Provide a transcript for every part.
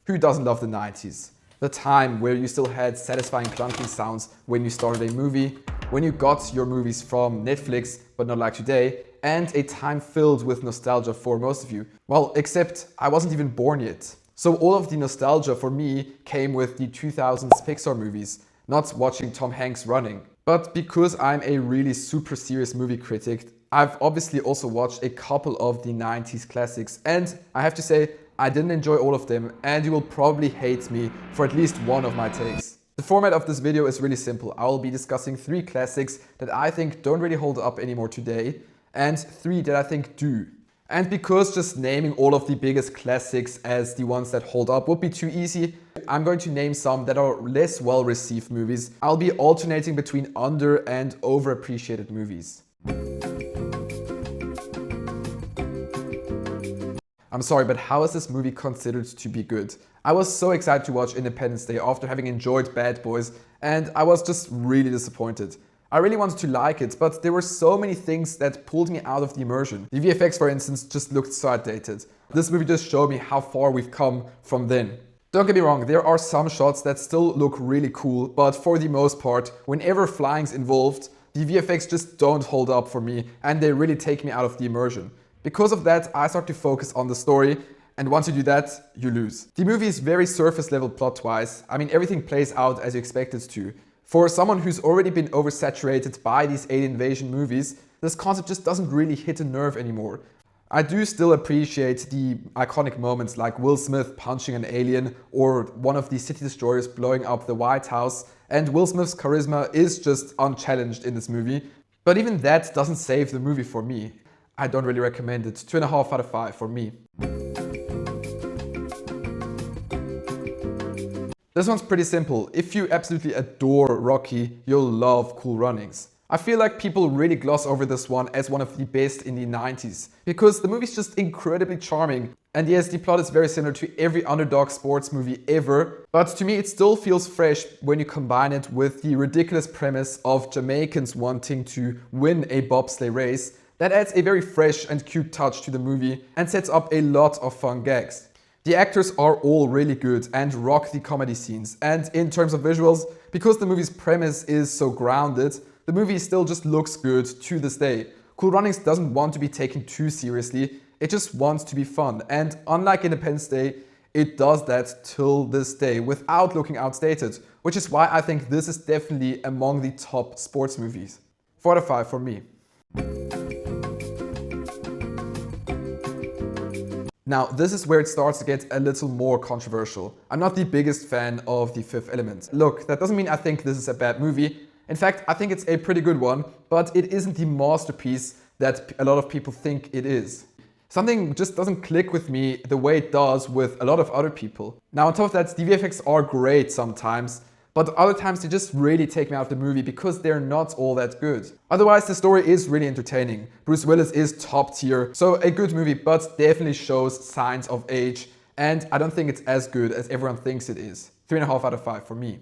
Who doesn't love the 90s? The time where you still had satisfying clunking sounds when you started a movie, when you got your movies from Netflix, but not like today, and a time filled with nostalgia for most of you. Well, except I wasn't even born yet. So all of the nostalgia for me came with the 2000s Pixar movies, not watching Tom Hanks running. But because I'm a really super serious movie critic, I've obviously also watched a couple of the 90s classics, and I have to say, I didn't enjoy all of them, and you will probably hate me for at least one of my takes. The format of this video is really simple. I will be discussing 3 classics that I think don't really hold up anymore today, and 3 that I think do. And because just naming all of the biggest classics as the ones that hold up would be too easy, I'm going to name some that are less well received movies. I'll be alternating between under and overappreciated movies. I'm sorry, but how is this movie considered to be good? I was so excited to watch Independence Day after having enjoyed Bad Boys, and I was just really disappointed. I really wanted to like it, but there were so many things that pulled me out of the immersion. The VFX, for instance, just looked so outdated. This movie just showed me how far we've come from then. Don't get me wrong, there are some shots that still look really cool, but for the most part, whenever flying's involved, the VFX just don't hold up for me, and they really take me out of the immersion. Because of that, I start to focus on the story, and once you do that, you lose. The movie is very surface level plot-wise. I mean, everything plays out as you expect it to. For someone who's already been oversaturated by these alien invasion movies, this concept just doesn't really hit a nerve anymore. I do still appreciate the iconic moments like Will Smith punching an alien or one of the city destroyers blowing up the White House, and Will Smith's charisma is just unchallenged in this movie. But even that doesn't save the movie for me. I don't really recommend it. 2.5 out of 5 for me. This one's pretty simple. If you absolutely adore Rocky, you'll love Cool Runnings. I feel like people really gloss over this one as one of the best in the 90s, because the movie's just incredibly charming. And yes, the plot is very similar to every underdog sports movie ever, but to me it still feels fresh when you combine it with the ridiculous premise of Jamaicans wanting to win a bobsleigh race. That adds a very fresh and cute touch to the movie and sets up a lot of fun gags. The actors are all really good and rock the comedy scenes, and in terms of visuals, because the movie's premise is so grounded, the movie still just looks good to this day. Cool Runnings doesn't want to be taken too seriously, it just wants to be fun, and unlike Independence Day, it does that till this day without looking outdated, which is why I think this is definitely among the top sports movies. 4 out of 5 for me. Now, this is where it starts to get a little more controversial. I'm not the biggest fan of The Fifth Element. Look, that doesn't mean I think this is a bad movie. In fact, I think it's a pretty good one, but it isn't the masterpiece that a lot of people think it is. Something just doesn't click with me the way it does with a lot of other people. Now, on top of that, the VFX are great sometimes, but other times they just really take me out of the movie because they're not all that good. Otherwise, the story is really entertaining. Bruce Willis is top tier, so a good movie, but definitely shows signs of age, and I don't think it's as good as everyone thinks it is. 3.5 out of 5 for me.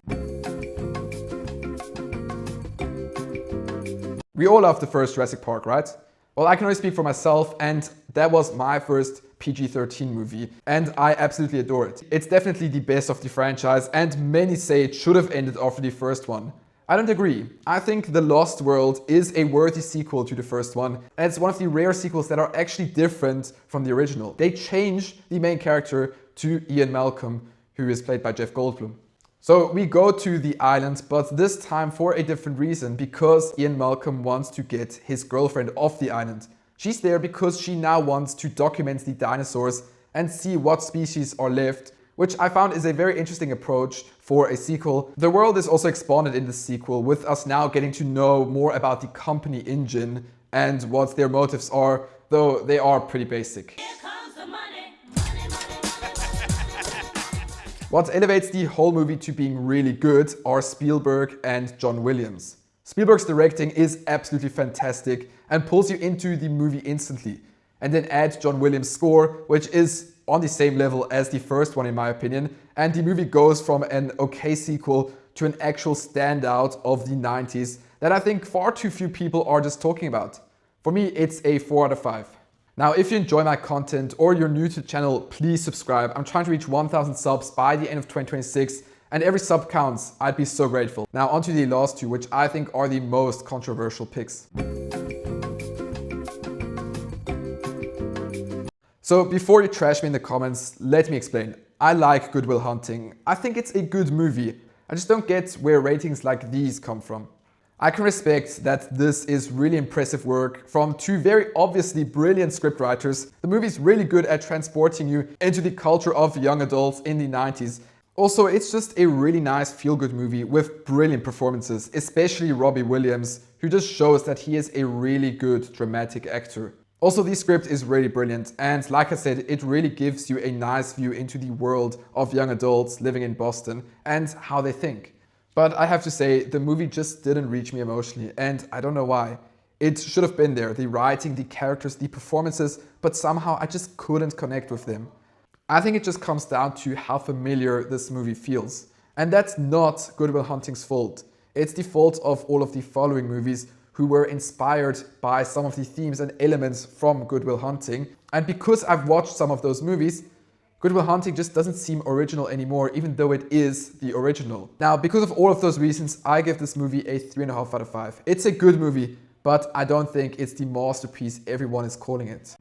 We all love the first Jurassic Park, right? Well, I can only speak for myself, and that was my first PG-13 movie, and I absolutely adore it. It's definitely the best of the franchise, and many say it should have ended after the first one. I don't agree. I think The Lost World is a worthy sequel to the first one, and it's one of the rare sequels that are actually different from the original. They change the main character to Ian Malcolm, who is played by Jeff Goldblum. So we go to the island, but this time for a different reason, because Ian Malcolm wants to get his girlfriend off the island. She's there because she now wants to document the dinosaurs and see what species are left, which I found is a very interesting approach for a sequel. The world is also expanded in the sequel, with us now getting to know more about the company InGen and what their motives are, though they are pretty basic. What elevates the whole movie to being really good are Spielberg and John Williams. Spielberg's directing is absolutely fantastic and pulls you into the movie instantly. And then add John Williams' score, which is on the same level as the first one in my opinion, and the movie goes from an okay sequel to an actual standout of the 90s that I think far too few people are just talking about. For me, it's a 4 out of 5. Now, if you enjoy my content or you're new to the channel, please subscribe. I'm trying to reach 1,000 subs by the end of 2026, and every sub counts. I'd be so grateful. Now onto the last two, which I think are the most controversial picks. So before you trash me in the comments, let me explain. I like Good Will Hunting. I think it's a good movie. I just don't get where ratings like these come from. I can respect that this is really impressive work from two very obviously brilliant scriptwriters. The movie's really good at transporting you into the culture of young adults in the 90s. Also, it's just a really nice feel-good movie with brilliant performances, especially Robbie Williams, who just shows that he is a really good dramatic actor. Also, the script is really brilliant, and like I said, it really gives you a nice view into the world of young adults living in Boston and how they think. But I have to say, the movie just didn't reach me emotionally, and I don't know why. It should have been there, the writing, the characters, the performances, but somehow I just couldn't connect with them. I think it just comes down to how familiar this movie feels. And that's not Good Will Hunting's fault. It's the fault of all of the following movies who were inspired by some of the themes and elements from Good Will Hunting. And because I've watched some of those movies, Good Will Hunting just doesn't seem original anymore, even though it is the original. Now, because of all of those reasons, I give this movie a 3.5 out of 5. It's a good movie, but I don't think it's the masterpiece everyone is calling it.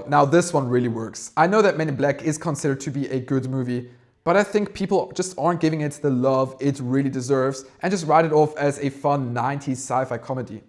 Now this one really works. I know that Men in Black is considered to be a good movie, but I think people just aren't giving it the love it really deserves and just write it off as a fun 90s sci-fi comedy.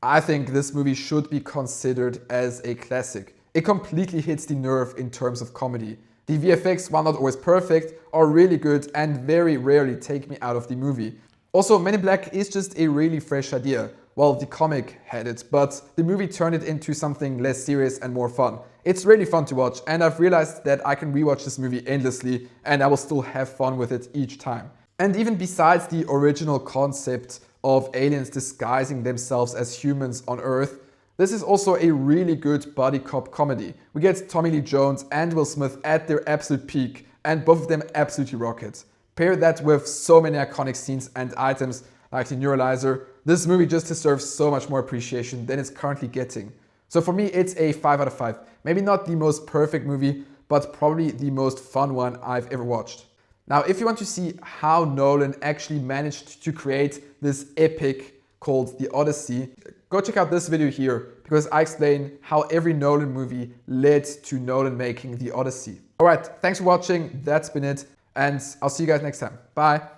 I think this movie should be considered as a classic. It completely hits the nerve in terms of comedy. The VFX, while not always perfect, are really good and very rarely take me out of the movie. Also, Men in Black is just a really fresh idea. Well, the comic had it, but the movie turned it into something less serious and more fun. It's really fun to watch, and I've realized that I can rewatch this movie endlessly and I will still have fun with it each time. And even besides the original concept of aliens disguising themselves as humans on Earth, this is also a really good buddy cop comedy. We get Tommy Lee Jones and Will Smith at their absolute peak, and both of them absolutely rock it. Pair that with so many iconic scenes and items like the Neuralizer, this movie just deserves so much more appreciation than it's currently getting. So for me, it's a 5 out of 5. Maybe not the most perfect movie, but probably the most fun one I've ever watched. Now, if you want to see how Nolan actually managed to create this epic called The Odyssey, go check out this video here, because I explain how every Nolan movie led to Nolan making The Odyssey. Alright, thanks for watching, that's been it, and I'll see you guys next time. Bye!